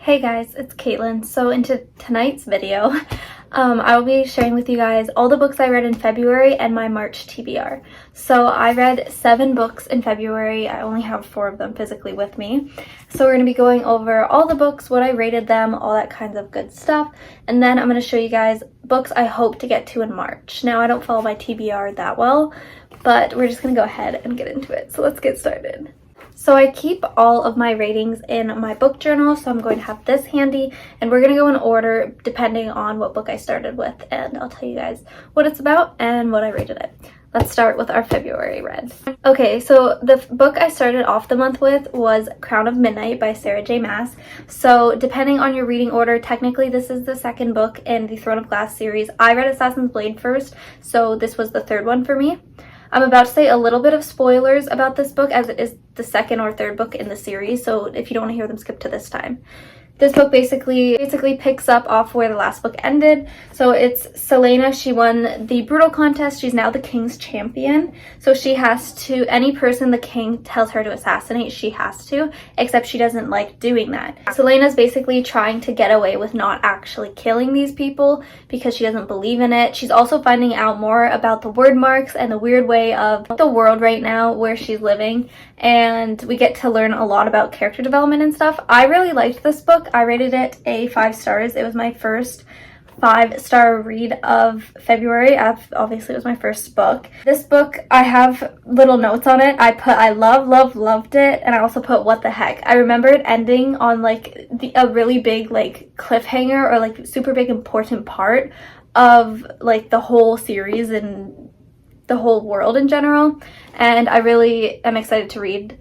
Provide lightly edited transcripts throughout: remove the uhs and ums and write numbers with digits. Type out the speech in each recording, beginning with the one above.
Hey guys, it's Caitlin. So into tonight's video, I will be sharing with you guys all the books I read in February and my March TBR. So I read 7 books in February. I only have 4 of them physically with me. So we're going to be going over all the books, what I rated them, all that kinds of good stuff. And then I'm going to show you guys books I hope to get to in March. Now I don't follow my TBR that well, but we're just going to go ahead and get into it. So let's get started. So I keep all of my ratings in my book journal, so I'm going to have this handy, and we're going to go in order depending on what book I started with, and I'll tell you guys what it's about and what I rated it. Let's start with our February read. Okay, so the book I started off the month with was Crown of Midnight by Sarah J. Maas. So depending on your reading order, technically this is the second book in the Throne of Glass series. I read Assassin's Blade first, so this was the third one for me. I'm about to say a little bit of spoilers about this book as it is the second or third book in the series, so if you don't want to hear them, skip to this time. This book basically picks up off where the last book ended. So it's Celaena. She won the Brutal contest. She's now the king's champion. So she has to, any person the king tells her to assassinate, she has to, except she doesn't like doing that. Celaena's basically trying to get away with not actually killing these people because she doesn't believe in it. She's also finding out more about the word marks and the weird way of the world right now where she's living. And we get to learn a lot about character development and stuff. I really liked this book. I rated it a 5 stars. It was my first 5-star read of February. Obviously, it was my first book. This book, I have little notes on it. I put I loved it, and I also put what the heck. I remember it ending on like a really big like cliffhanger or like super big important part of like the whole series and the whole world in general, and I really am excited to read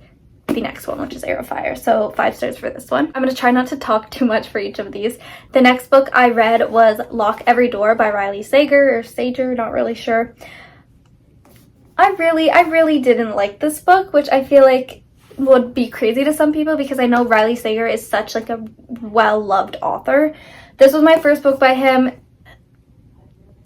the next one, which is Heir of Fire. So 5 stars for this one. I'm going to try not to talk too much for each of these. The next book I read was Lock Every Door by Riley Sager, or Sager, not really sure. I really didn't like this book, which I feel like would be crazy to some people because I know Riley Sager is such like a well-loved author. This was my first book by him,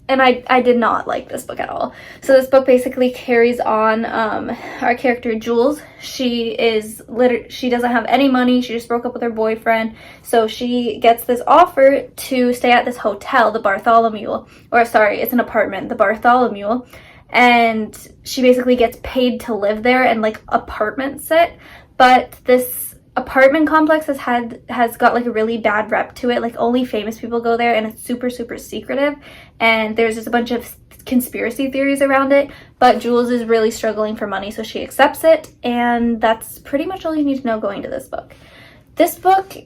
and I did not like this book at all. So this book basically carries on our character Jules. She doesn't have any money. She just broke up with her boyfriend. So she gets this offer to stay at this hotel, the Bartholomew, or sorry, it's an apartment, the Bartholomew. And she basically gets paid to live there and like apartment sit. But this apartment complex has got like a really bad rep to it. Like only famous people go there, and it's super secretive, and there's just a bunch of conspiracy theories around it. But Jules is really struggling for money, so she accepts it, and that's pretty much all you need to know going to this book. This book,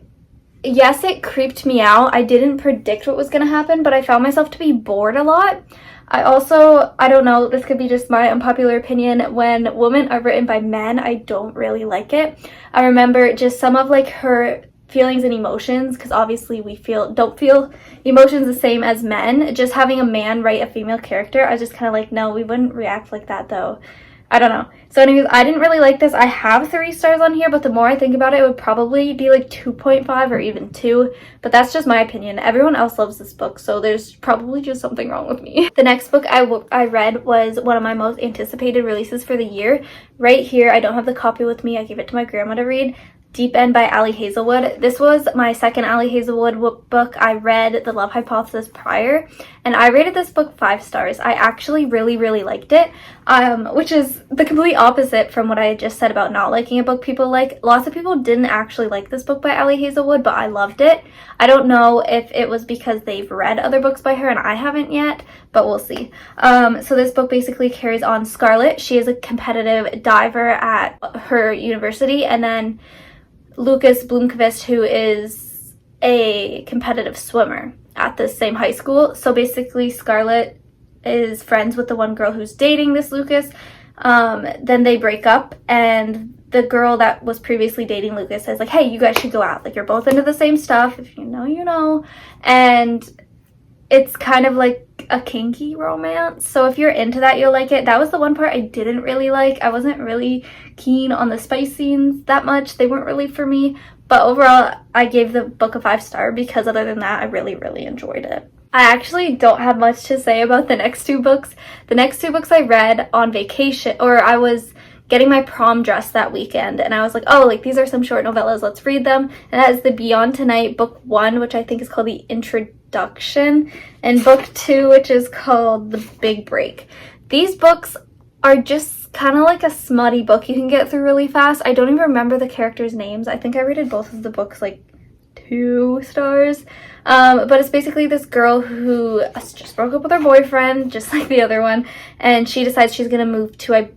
yes, it creeped me out. I didn't predict what was going to happen, but I found myself to be bored a lot. I don't know, this could be just my unpopular opinion. When women are written by men, I don't really like it. I remember just some of like her feelings and emotions, because obviously we don't feel emotions the same as men. Just having a man write a female character, I was just kind of like, no, we wouldn't react like that though. I don't know. So anyways, I didn't really like this. I have 3 stars on here, but the more I think about it, it would probably be like 2.5 or even 2. But that's just my opinion. Everyone else loves this book, so there's probably just something wrong with me. The next book I read was one of my most anticipated releases for the year. Right here, I don't have the copy with me. I gave it to my grandma to read. Deep End by Ali Hazelwood. This was my second Ali Hazelwood book. I read The Love Hypothesis prior, and I rated this book 5 stars. I actually really liked it, which is the complete opposite from what I had just said about not liking a book people like. Lots of people didn't actually like this book by Ali Hazelwood, but I loved it. I don't know if it was because they've read other books by her and I haven't yet, but we'll see. So this book basically carries on Scarlett. She is a competitive diver at her university, and then Lucas Blomkvist, who is a competitive swimmer at the same high school. So basically Scarlett is friends with the one girl who's dating this Lucas. Then they break up, and the girl that was previously dating Lucas says like, hey, you guys should go out. Like, you're both into the same stuff. If you know, you know. And it's kind of like a kinky romance, so if you're into that, you'll like it. That was the one part I didn't really like. I wasn't really keen on the spice scenes that much. They weren't really for me, but overall I gave the book a 5 star because other than that, I really enjoyed it. I actually don't have much to say about the next 2 books. The next 2 books I read on vacation, or I was getting my prom dress that weekend, and I was like, oh, like these are some short novellas, let's read them. And that is the Beyond Tonight book 1, which I think is called the Introduction, and book 2, which is called The Big Break. These books are just kind of like a smutty book you can get through really fast. I don't even remember the characters' names. I think I rated both of the books like 2 stars. But it's basically this girl who just broke up with her boyfriend, just like the other one, and she decides she's gonna move to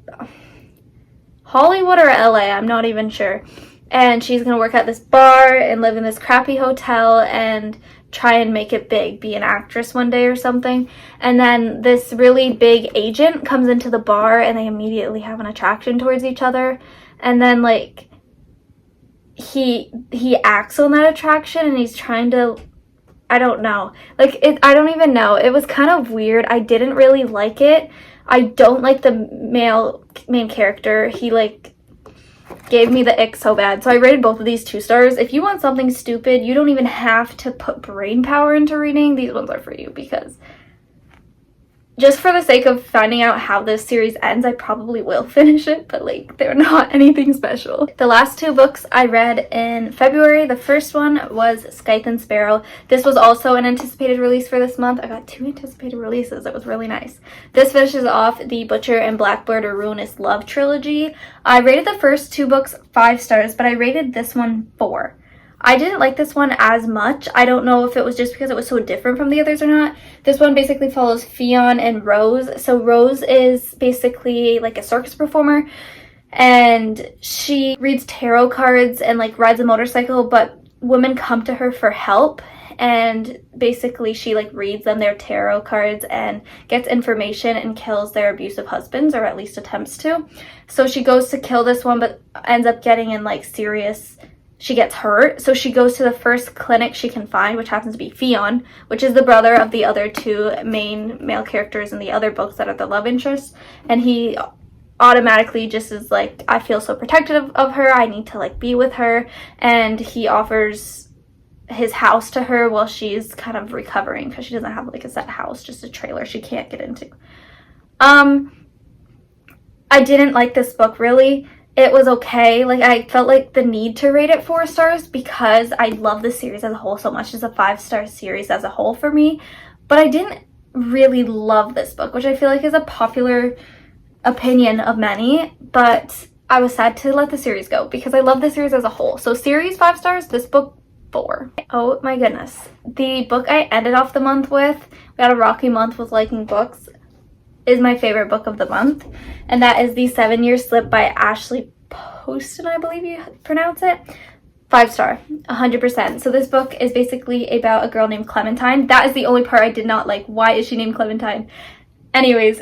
Hollywood or LA, I'm not even sure. And she's gonna work at this bar and live in this crappy hotel and try and make it big, be an actress one day or something. And then this really big agent comes into the bar and they immediately have an attraction towards each other. And then like he acts on that attraction, and he's trying to, I don't know. I don't even know. It was kind of weird. I didn't really like it. I don't like the main character. He like gave me the ick so bad. So I rated both of these 2 stars. If you want something stupid, you don't even have to put brain power into reading. These ones are for you, because just for the sake of finding out how this series ends, I probably will finish it, but like they're not anything special. The last 2 books I read in February, the first one was Scythe and Sparrow. This was also an anticipated release for this month. I got 2 anticipated releases. It was really nice. This finishes off the Butcher and Blackbird or Ruinous Love trilogy. I rated the first 2 books 5 stars, but I rated this one 4. I didn't like this one as much. I don't know if it was just because it was so different from the others or not. This one basically follows Fionn and Rose. So Rose is basically like a circus performer, and she reads tarot cards and like rides a motorcycle, but women come to her for help, and basically she like reads them their tarot cards and gets information and kills their abusive husbands, or at least attempts to. So she goes to kill this one but ends up getting in like serious, she gets hurt, so she goes to the first clinic she can find, which happens to be Fionn, which is the brother of the other 2 main male characters in the other books that are the love interests. And he automatically just is like, I feel so protective of her, I need to like be with her, and he offers his house to her while she's kind of recovering, because she doesn't have like a set house, just a trailer she can't get into. I didn't like this book really. It was okay. Like, I felt like the need to rate it 4 stars because I love the series as a whole so much. It's a 5-star series as a whole for me. But I didn't really love this book, which I feel like is a popular opinion of many. But I was sad to let the series go because I love the series as a whole. So series 5 stars, this book 4. Oh my goodness. The book I ended off the month with, we had a rocky month with liking books, is my favorite book of the month, and that is The 7-Year Slip by Ashley Poston, I believe you pronounce it. 5 star, 100%. So this book is basically about a girl named Clementine. That is the only part I did not like. Why is she named Clementine? Anyways,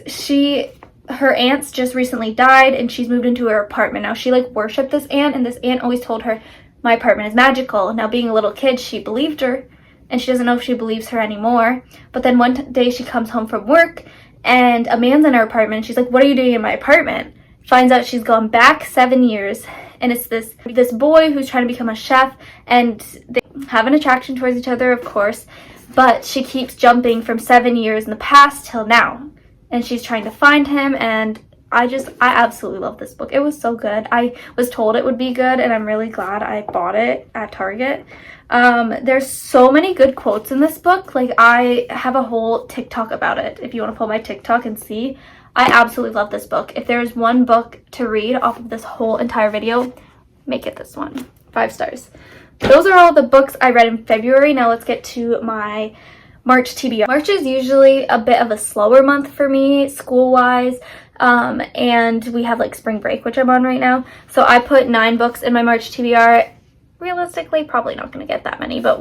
her aunts just recently died and she's moved into her apartment. Now she like worshipped this aunt, and this aunt always told her my apartment is magical. Now being a little kid, she believed her, and she doesn't know if she believes her anymore. But then one day she comes home from work and a man's in her apartment, and she's like, what are you doing in my apartment? Finds out she's gone back 7 years, and it's this boy who's trying to become a chef, and they have an attraction towards each other, of course, but she keeps jumping from 7 years in the past till now, and she's trying to find him. And I absolutely love this book. It was so good. I was told it would be good, and I'm really glad I bought it at Target. There's so many good quotes in this book. Like, I have a whole TikTok about it if you want to pull my TikTok and see. I absolutely love this book. If there's one book to read off of this whole entire video, make it this one. 5 stars. Those are all the books I read in February. Now let's get to my March TBR. March is usually a bit of a slower month for me school-wise, and we have like spring break, which I'm on right now. So I put 9 books in my March TBR. Realistically, probably not going to get that many, but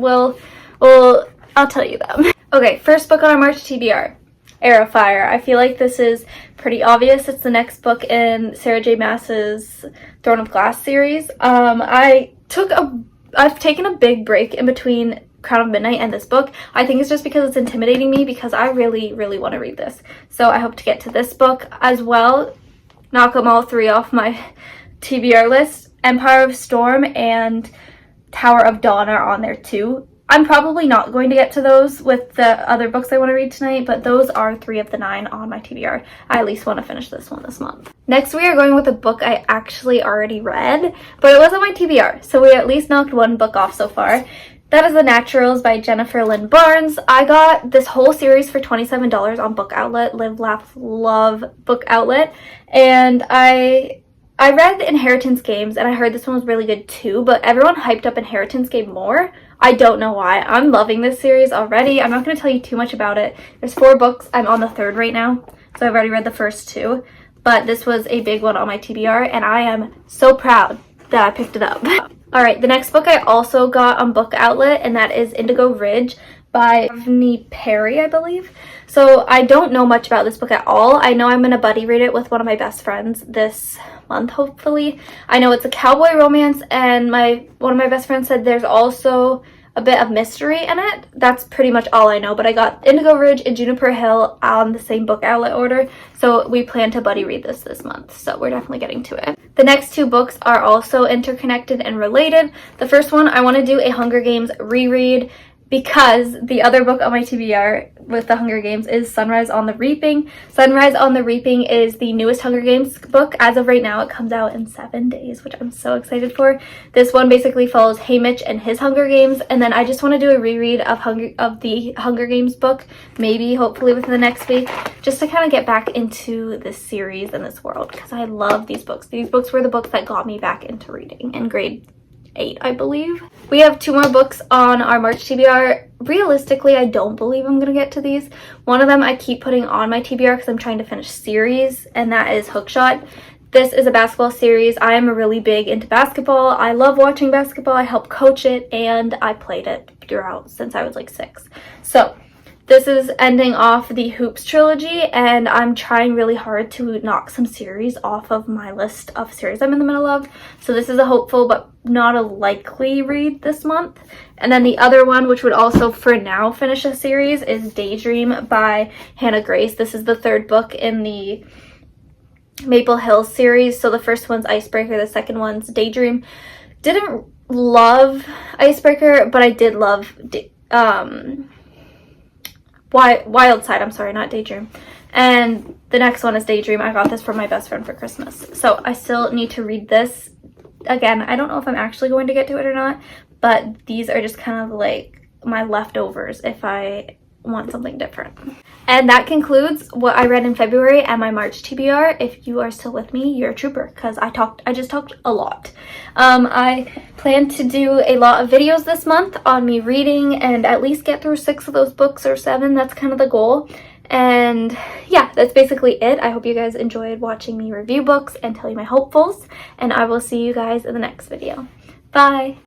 I'll tell you them. Okay, first book on our March TBR, Heir of Fire. I feel like this is pretty obvious. It's the next book in Sarah J. Maas's Throne of Glass series. I've taken a big break in between Crown of Midnight and this book. I think it's just because it's intimidating me, because I really, really want to read this. So I hope to get to this book as well. Knock them all 3 off my TBR list. Empire of Storm and Tower of Dawn are on there too. I'm probably not going to get to those with the other books I want to read tonight, but those are 3 of the 9 on my TBR. I at least want to finish this one this month. Next, we are going with a book I actually already read, but it was on my TBR, so we at least knocked one book off so far. That is The Naturals by Jennifer Lynn Barnes. I got this whole series for $27 on Book Outlet, Live, Laugh, Love Book Outlet, and I read Inheritance Games, and I heard this one was really good too, but everyone hyped up Inheritance Game more. I don't know why. I'm loving this series already. I'm not going to tell you too much about it. There's 4 books. I'm on the 3rd right now, so I've already read the first 2. But this was a big one on my TBR, and I am so proud that I picked it up. Alright, the next book I also got on Book Outlet, and that is Indigo Ridge by Avni Perry, I believe. So I don't know much about this book at all. I know I'm going to buddy read it with one of my best friends this month, hopefully. I know it's a cowboy romance, and one of my best friends said there's also a bit of mystery in it. That's pretty much all I know, but I got Indigo Ridge and Juniper Hill on the same Book Outlet order, so we plan to buddy read this month, so we're definitely getting to it. The next 2 books are also interconnected and related. The first one, I want to do a Hunger Games reread because the other book on my TBR with the Hunger Games is Sunrise on the Reaping. Sunrise on the Reaping is the newest Hunger Games book. As of right now, it comes out in 7 days, which I'm so excited for. This one basically follows Haymitch and his Hunger Games, and then I just want to do a reread of the Hunger Games book, maybe, hopefully within the next week, just to kind of get back into this series and this world, because I love these books. These books were the books that got me back into reading in grade 8, I believe. We have 2 more books on our March TBR. Realistically, I don't believe I'm gonna get to these. One of them I keep putting on my TBR because I'm trying to finish series, and that is Hookshot. This is a basketball series. I am really big into basketball. I love watching basketball. I help coach it, and I played it throughout since I was like 6. So this is ending off the Hoops trilogy, and I'm trying really hard to knock some series off of my list of series I'm in the middle of. So this is a hopeful but not a likely read this month. And then the other one, which would also for now finish a series, is Daydream by Hannah Grace. This is the 3rd book in the Maple Hills series. So the first one's Icebreaker, the second one's Daydream. Didn't love Icebreaker, but I did love Wild Side, I'm sorry, not Daydream. And the next one is Daydream. I got this from my best friend for Christmas. So I still need to read this. Again, I don't know if I'm actually going to get to it or not, but these are just kind of like my leftovers if I want something different. And that concludes what I read in February and my March TBR. If you are still with me, you're a trooper, because I just talked a lot. I plan to do a lot of videos this month on me reading and at least get through 6 of those books, or 7. That's kind of the goal. And yeah, that's basically it. I hope you guys enjoyed watching me review books and tell you my hopefuls, and I will see you guys in the next video. Bye!